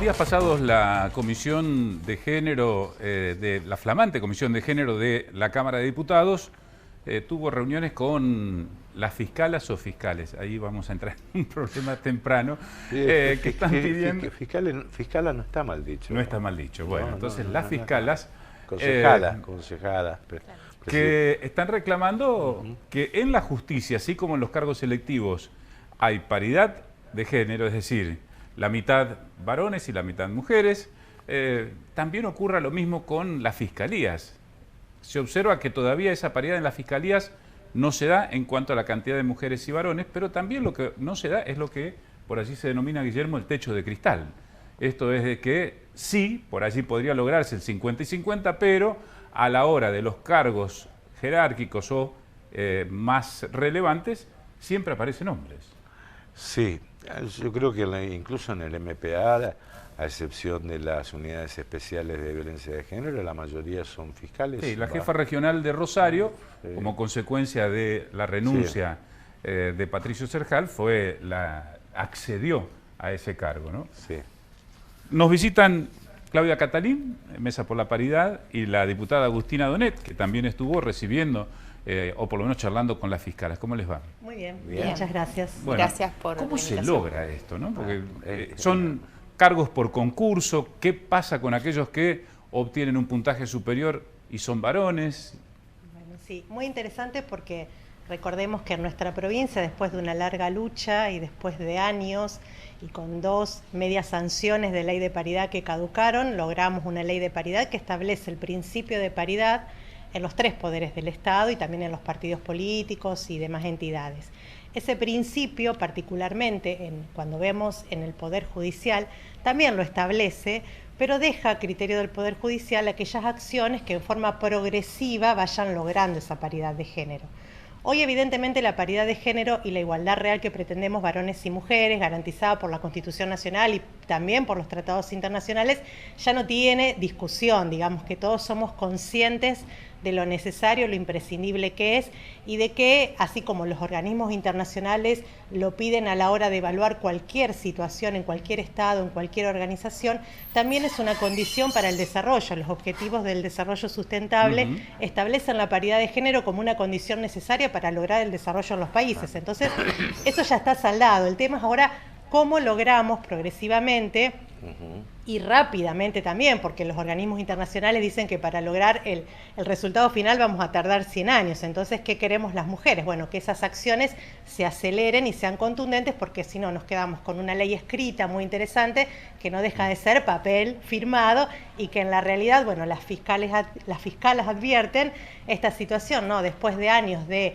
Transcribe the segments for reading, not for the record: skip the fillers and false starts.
días pasados la Comisión de Género, de la flamante Comisión de Género de la Cámara de Diputados, tuvo reuniones con las fiscalas o fiscales. Ahí vamos a entrar en un problema temprano, que están pidiendo... Fiscala no está mal dicho. No está mal dicho. Bueno, entonces las fiscalas... Concejadas. Que están reclamando que en la justicia, así como en los cargos electivos, hay paridad de género, es decir, la mitad varones y la mitad mujeres. También ocurra lo mismo con las fiscalías. Se observa que todavía esa paridad en las fiscalías no se da en cuanto a la cantidad de mujeres y varones, pero también lo que no se da es lo que por allí se denomina, Guillermo, el techo de cristal. Esto es de que sí, por allí podría lograrse el 50 y 50, pero a la hora de los cargos jerárquicos o más relevantes, siempre aparecen hombres. Sí, yo creo que incluso en el MPA, a excepción de las unidades especiales de violencia de género, la mayoría son fiscales. Sí, la jefa regional de Rosario, como consecuencia de la renuncia de Patricio Cerjal, accedió a ese cargo, ¿no? Sí. Nos visitan Claudia Catalín, Mesa por la Paridad, y la diputada Agustina Donet, que también estuvo recibiendo, o por lo menos charlando con las fiscales. ¿Cómo les va? Muy bien, Bien. muchas gracias. Bueno, Gracias por ¿cómo la se invitación. logra esto, no? Porque son cargos por concurso. ¿Qué pasa con aquellos que obtienen un puntaje superior y son varones? Bueno, sí, muy interesante porque recordemos que en nuestra provincia, después de una larga lucha y después de años y con 2 medias sanciones de ley de paridad que caducaron, logramos una ley de paridad que establece el principio de paridad en los 3 poderes del Estado y también en los partidos políticos y demás entidades. Ese principio, particularmente cuando vemos en el Poder Judicial, también lo establece, pero deja a criterio del Poder Judicial aquellas acciones que en forma progresiva vayan logrando esa paridad de género. Hoy, evidentemente, la paridad de género y la igualdad real que pretendemos varones y mujeres, garantizada por la Constitución Nacional y también por los tratados internacionales, ya no tiene discusión. Digamos que todos somos conscientes de lo necesario, lo imprescindible que es, y de que, así como los organismos internacionales lo piden a la hora de evaluar cualquier situación en cualquier estado, en cualquier organización, también es una condición para el desarrollo. Los objetivos del desarrollo sustentable establecen la paridad de género como una condición necesaria para lograr el desarrollo en los países. Entonces, eso ya está saldado. El tema es ahora cómo logramos progresivamente y rápidamente también, porque los organismos internacionales dicen que para lograr el resultado final vamos a tardar 100 años. Entonces, ¿qué queremos las mujeres? Bueno, que esas acciones se aceleren y sean contundentes, porque si no nos quedamos con una ley escrita muy interesante que no deja de ser papel firmado y que en la realidad, bueno, las fiscales advierten esta situación, ¿no? Después de años de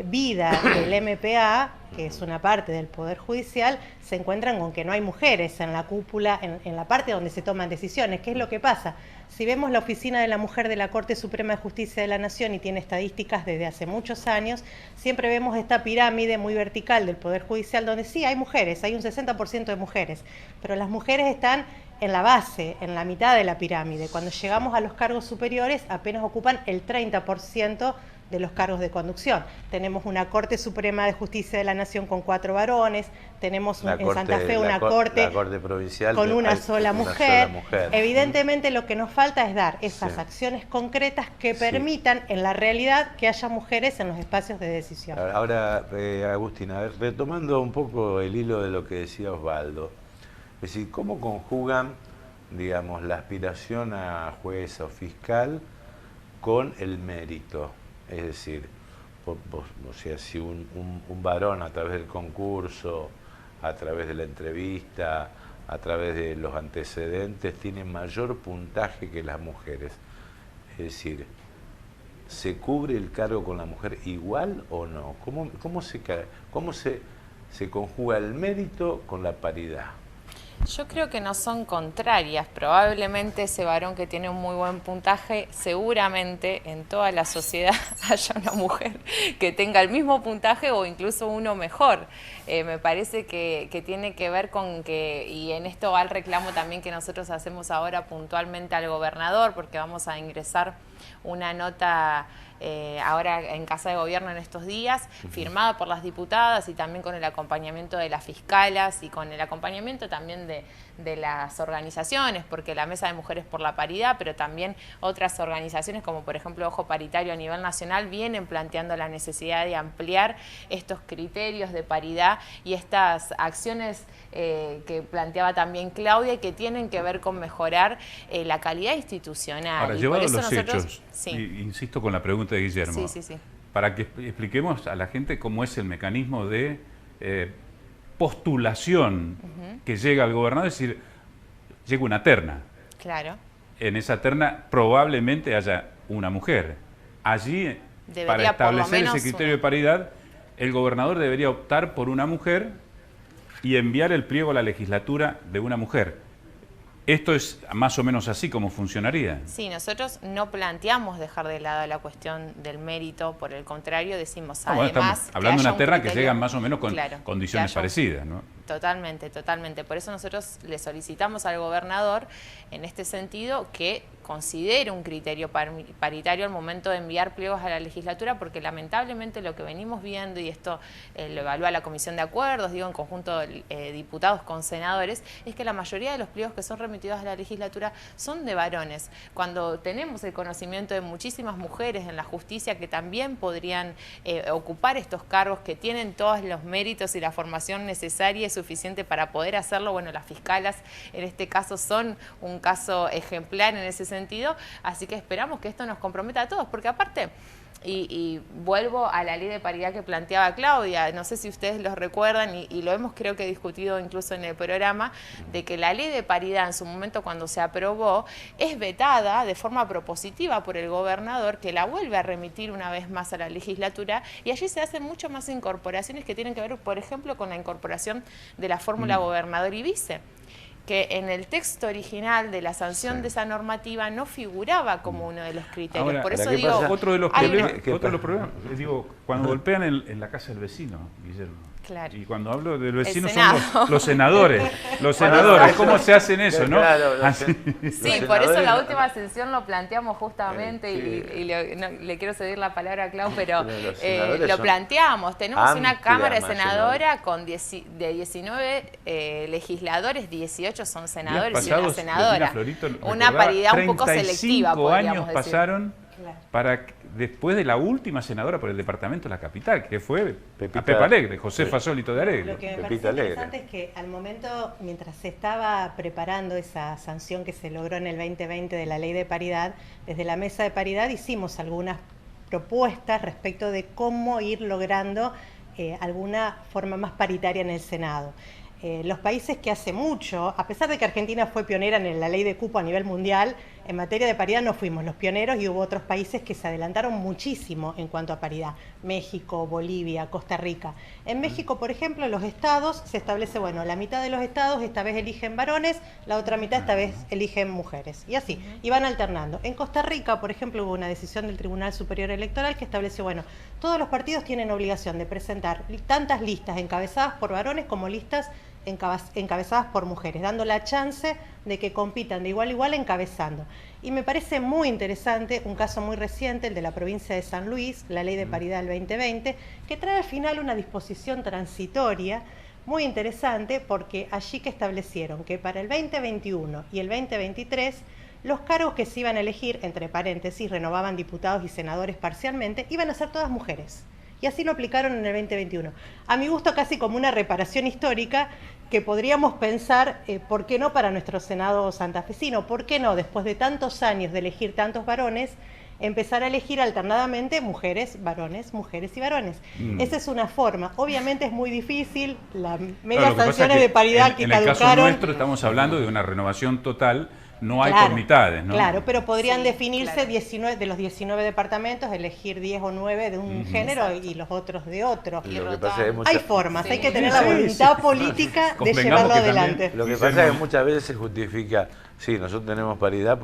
vida del MPA, que es una parte del Poder Judicial, se encuentran con que no hay mujeres en la cúpula, en la parte donde se toman decisiones. ¿Qué es lo que pasa? Si vemos la Oficina de la Mujer de la Corte Suprema de Justicia de la Nación, y tiene estadísticas desde hace muchos años, siempre vemos esta pirámide muy vertical del Poder Judicial, donde sí hay mujeres, hay un 60% de mujeres, pero las mujeres están en la base, en la mitad de la pirámide. Cuando llegamos a los cargos superiores, apenas ocupan el 30% de los cargos de conducción. Tenemos una Corte Suprema de Justicia de la Nación con 4 varones, tenemos en Santa Fe una corte provincial con una sola mujer. Evidentemente lo que nos falta es dar esas acciones concretas que permitan en la realidad que haya mujeres en los espacios de decisión. Ahora, Agustina, retomando un poco el hilo de lo que decía Osvaldo, es decir, ¿cómo conjugan, digamos, la aspiración a juez o fiscal con el mérito? Es decir, o sea, si un varón a través del concurso, a través de la entrevista, a través de los antecedentes, tiene mayor puntaje que las mujeres. Es decir, ¿se cubre el cargo con la mujer igual o no? ¿Cómo se conjuga el mérito con la paridad? Yo creo que no son contrarias. Probablemente ese varón que tiene un muy buen puntaje, seguramente en toda la sociedad haya una mujer que tenga el mismo puntaje o incluso uno mejor. Me parece que tiene que ver con que, y en esto va el reclamo también que nosotros hacemos ahora puntualmente al gobernador, porque vamos a ingresar una nota ahora en Casa de Gobierno en estos días, firmada por las diputadas y también con el acompañamiento de las fiscalas y con el acompañamiento también de las organizaciones, porque la Mesa de Mujeres por la Paridad, pero también otras organizaciones como por ejemplo Ojo Paritario a nivel nacional vienen planteando la necesidad de ampliar estos criterios de paridad y estas acciones que planteaba también Claudia y que tienen que ver con mejorar la calidad institucional. Ahora, y llevado por eso los nosotros, hechos, sí. insisto con la pregunta de Guillermo, para que expliquemos a la gente cómo es el mecanismo de postulación que llega al gobernador, es decir, llega una terna. Claro. En esa terna probablemente haya una mujer. Allí, Debería, para establecer ese criterio de paridad, el gobernador debería optar por una mujer y enviar el pliego a la legislatura de una mujer. ¿Esto es más o menos así como funcionaría? Sí, nosotros no planteamos dejar de lado la cuestión del mérito, por el contrario, decimos además... Estamos hablando de una terna que llegan más o menos con condiciones parecidas, ¿no? Totalmente, totalmente. Por eso nosotros le solicitamos al gobernador, en este sentido, que considere un criterio paritario al momento de enviar pliegos a la legislatura, porque lamentablemente lo que venimos viendo, y esto lo evalúa la Comisión de Acuerdos, digo, en conjunto diputados con senadores, es que la mayoría de los pliegos que son remitidos a la legislatura son de varones. Cuando tenemos el conocimiento de muchísimas mujeres en la justicia que también podrían ocupar estos cargos, que tienen todos los méritos y la formación necesaria y suficiente para poder hacerlo, bueno, las fiscalas en este caso son un caso ejemplar en ese sentido, así que esperamos que esto nos comprometa a todos, porque aparte, y vuelvo a la ley de paridad que planteaba Claudia, no sé si ustedes lo recuerdan y lo hemos creo que discutido incluso en el programa, de que la ley de paridad en su momento cuando se aprobó es vetada de forma propositiva por el gobernador, que la vuelve a remitir una vez más a la legislatura y allí se hacen muchas más incorporaciones que tienen que ver, por ejemplo, con la incorporación de la fórmula gobernador y vice, que en el texto original de la sanción de esa normativa no figuraba como uno de los criterios. Ahora, por eso digo, otro de los problemas, digo, cuando golpean en la casa del vecino, Guillermo. Claro. Y cuando hablo del vecino son los senadores. Los senadores, ¿cómo se hacen eso, no? Claro, sí, por eso en la última sesión lo planteamos justamente y le quiero ceder la palabra a Clau, pero lo planteamos. Tenemos una Cámara de Senadora con de 19 legisladores, 18 son senadores y una senadora. Una paridad un poco selectiva, podríamos decir. Pasaron para después de la última senadora por el departamento de la capital, que fue Pepa Alegre, Josefa Solito de Alegre. Lo que me parece interesante es que al momento, mientras se estaba preparando esa sanción que se logró en el 2020 de la ley de paridad, desde la mesa de paridad hicimos algunas propuestas respecto de cómo ir logrando alguna forma más paritaria en el Senado. Los países que hace mucho, a pesar de que Argentina fue pionera en la ley de cupo a nivel mundial, en materia de paridad no fuimos los pioneros y hubo otros países que se adelantaron muchísimo en cuanto a paridad. México, Bolivia, Costa Rica. En México, por ejemplo, los estados se establece, bueno, la mitad de los estados esta vez eligen varones, la otra mitad esta vez eligen mujeres. Y así, y van alternando. En Costa Rica, por ejemplo, hubo una decisión del Tribunal Superior Electoral que estableció, bueno, todos los partidos tienen obligación de presentar tantas listas encabezadas por varones como listas encabezadas por mujeres, dando la chance de que compitan de igual a igual encabezando. Y me parece muy interesante un caso muy reciente, el de la provincia de San Luis, la ley de paridad del 2020, que trae al final una disposición transitoria muy interesante, porque allí que establecieron que para el 2021 y el 2023 los cargos que se iban a elegir, entre paréntesis, renovaban diputados y senadores parcialmente, iban a ser todas mujeres. Y así lo aplicaron en el 2021. A mi gusto casi como una reparación histórica que podríamos pensar, ¿por qué no para nuestro Senado santafesino? ¿Por qué no, después de tantos años de elegir tantos varones, empezar a elegir alternadamente mujeres, varones, mujeres y varones? Esa es una forma. Obviamente es muy difícil, las medias sanciones de paridad que caducaron. En el caso nuestro estamos hablando de una renovación total. No hay por mitades, ¿no? Claro, pero podrían definirse 19, de los 19 departamentos, elegir 10 o 9 de un género y los otros de otro. Hay formas, hay que tener la voluntad política de llevarlo adelante. Lo que pasa es que muchas veces se justifica, sí, nosotros tenemos paridad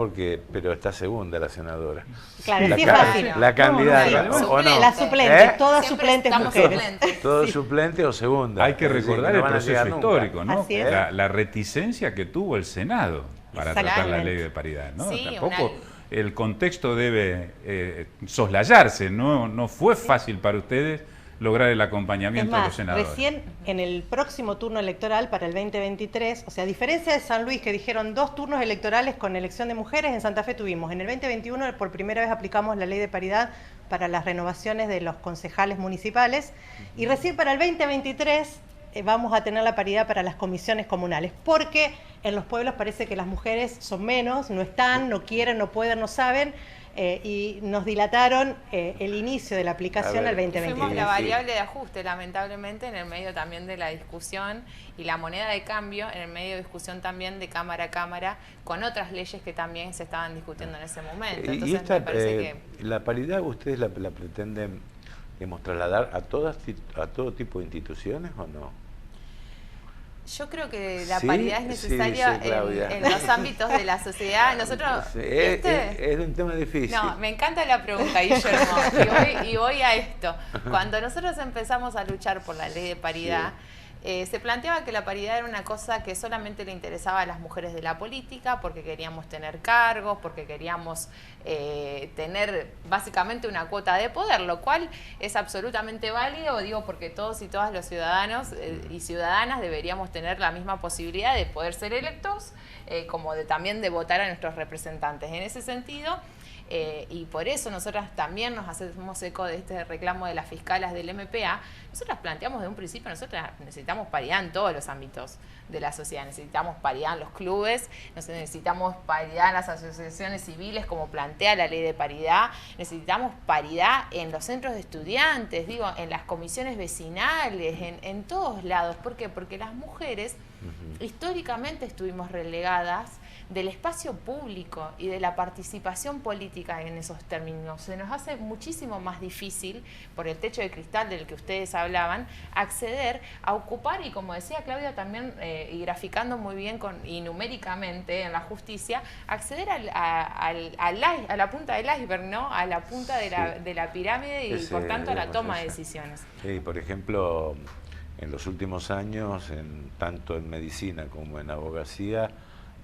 pero está segunda la senadora. Claro, sí es fácil. La candidata, ¿o no? Las suplentes, todas suplentes mujeres. Todo suplente o segunda. Hay que recordar el proceso histórico, ¿no? La reticencia que tuvo el Senado para tratar la ley de paridad, ¿no? Sí, tampoco el contexto debe soslayarse, no fue fácil para ustedes lograr el Es acompañamiento de los más, senadores. recién en el próximo turno electoral para el 2023, o sea, a diferencia de San Luis, que dijeron 2 turnos electorales con elección de mujeres, en Santa Fe tuvimos. En el 2021 por primera vez aplicamos la ley de paridad para las renovaciones de los concejales municipales y recién para el 2023 vamos a tener la paridad para las comisiones comunales, porque en los pueblos parece que las mujeres son menos, no están, no quieren, no pueden, no saben, y nos dilataron el inicio de la aplicación al 2023. Fuimos la variable de ajuste, lamentablemente, en el medio también de la discusión, y la moneda de cambio en el medio de discusión también de cámara a cámara, con otras leyes que también se estaban discutiendo en ese momento. Entonces, y esta, me parece que... la paridad ustedes la pretenden, digamos, trasladar a todo tipo de instituciones o no? Yo creo que la Sí, paridad es necesaria sí, Claudia. en los ámbitos de la sociedad. Nosotros, Sí, es un tema difícil. No, me encanta la pregunta, Guillermo, y voy a esto. Cuando nosotros empezamos a luchar por la ley de paridad, se planteaba que la paridad era una cosa que solamente le interesaba a las mujeres de la política, porque queríamos tener cargos, porque queríamos tener básicamente una cuota de poder, lo cual es absolutamente válido, digo, porque todos y todas los ciudadanos y ciudadanas deberíamos tener la misma posibilidad de poder ser electos, como también de votar a nuestros representantes. En ese sentido, y por eso nosotras también nos hacemos eco de este reclamo de las fiscalas del MPA. Nosotras planteamos de un principio, nosotras necesitamos paridad en todos los ámbitos de la sociedad, necesitamos paridad en los clubes, necesitamos paridad en las asociaciones civiles como plantea la ley de paridad, necesitamos paridad en los centros de estudiantes, digo, en las comisiones vecinales, en todos lados. ¿Por qué? Porque las mujeres históricamente estuvimos relegadas del espacio público y de la participación política en esos términos. Se nos hace muchísimo más difícil, por el techo de cristal del que ustedes hablaban, acceder a ocupar, y como decía Claudia también, y graficando muy bien y numéricamente en la justicia, acceder a la punta del iceberg, ¿no? A la punta de la pirámide y por tanto a la toma de decisiones. Sí, por ejemplo, en los últimos años, tanto en medicina como en abogacía,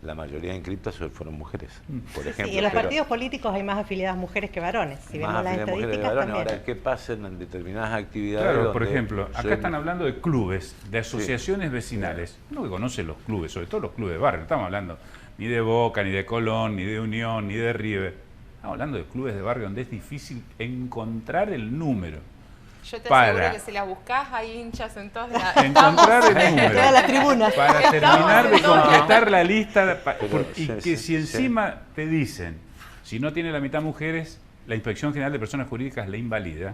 la mayoría de inscritas fueron mujeres, por ejemplo. Sí, y en los partidos políticos hay más afiliadas mujeres que varones. Si vemos las estadísticas también. Ahora, ¿qué pasa en determinadas actividades? Claro, por ejemplo, acá están hablando de clubes, de asociaciones vecinales. Uno que conoce los clubes, sobre todo los clubes de barrio. No estamos hablando ni de Boca, ni de Colón, ni de Unión, ni de River. Estamos hablando de clubes de barrio donde es difícil encontrar el número. Yo te aseguro que si la buscás hay hinchas en todos lados. Encontrar el número. Toda la tribuna. Para terminar de completar la lista, y Sí, que sí, si encima te dicen, si no tiene la mitad mujeres, la Inspección General de Personas Jurídicas le invalida,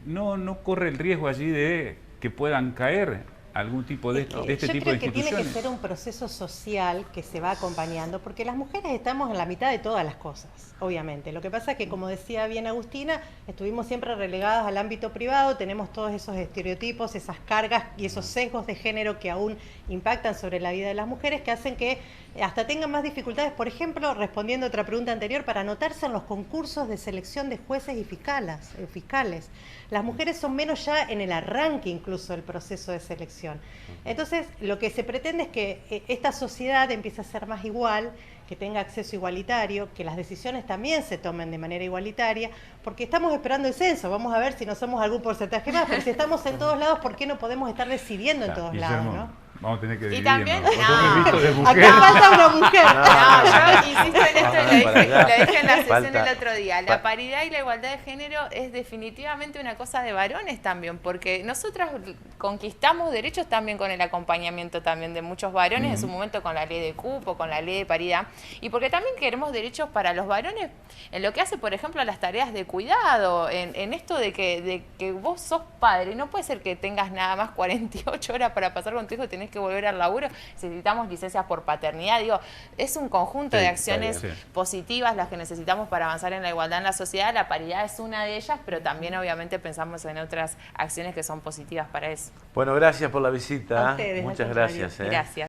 no corre el riesgo allí de que puedan caer algún tipo de este tipo de instituciones. Yo creo que tiene que ser un proceso social que se va acompañando, porque las mujeres estamos en la mitad de todas las cosas, obviamente. Lo que pasa es que, como decía bien Agustina, estuvimos siempre relegadas al ámbito privado, tenemos todos esos estereotipos, esas cargas y esos sesgos de género que aún impactan sobre la vida de las mujeres, que hacen que hasta tengan más dificultades, por ejemplo, respondiendo a otra pregunta anterior, para anotarse en los concursos de selección de jueces y fiscales. Las mujeres son menos ya en el arranque incluso del proceso de selección. Entonces, lo que se pretende es que esta sociedad empiece a ser más igual, que tenga acceso igualitario, que las decisiones también se tomen de manera igualitaria, porque estamos esperando el censo, vamos a ver si no somos algún porcentaje más, pero si estamos en todos lados, ¿por qué no podemos estar decidiendo en todos lados, no? Vamos a tener que Y dividirnos. también, Acá falta una mujer. No, yo insisto en esto, lo dije en la sesión Falta. el otro día. La paridad y la igualdad de género es definitivamente una cosa de varones también, porque nosotras conquistamos derechos también con el acompañamiento también de muchos varones, en su momento con la ley de cupo, con la ley de paridad, y porque también queremos derechos para los varones en lo que hace, por ejemplo, a las tareas de cuidado, en esto de que vos sos padre. No puede ser que tengas nada más 48 horas para pasar con tu hijo y tenés que volver al laburo. Necesitamos licencias por paternidad. Digo, es un conjunto de acciones positivas las que necesitamos para avanzar en la igualdad en la sociedad. La paridad es una de ellas, pero también obviamente pensamos en otras acciones que son positivas para eso. Bueno, gracias por la visita. A ustedes, Muchas al gracias. contrario. Gracias.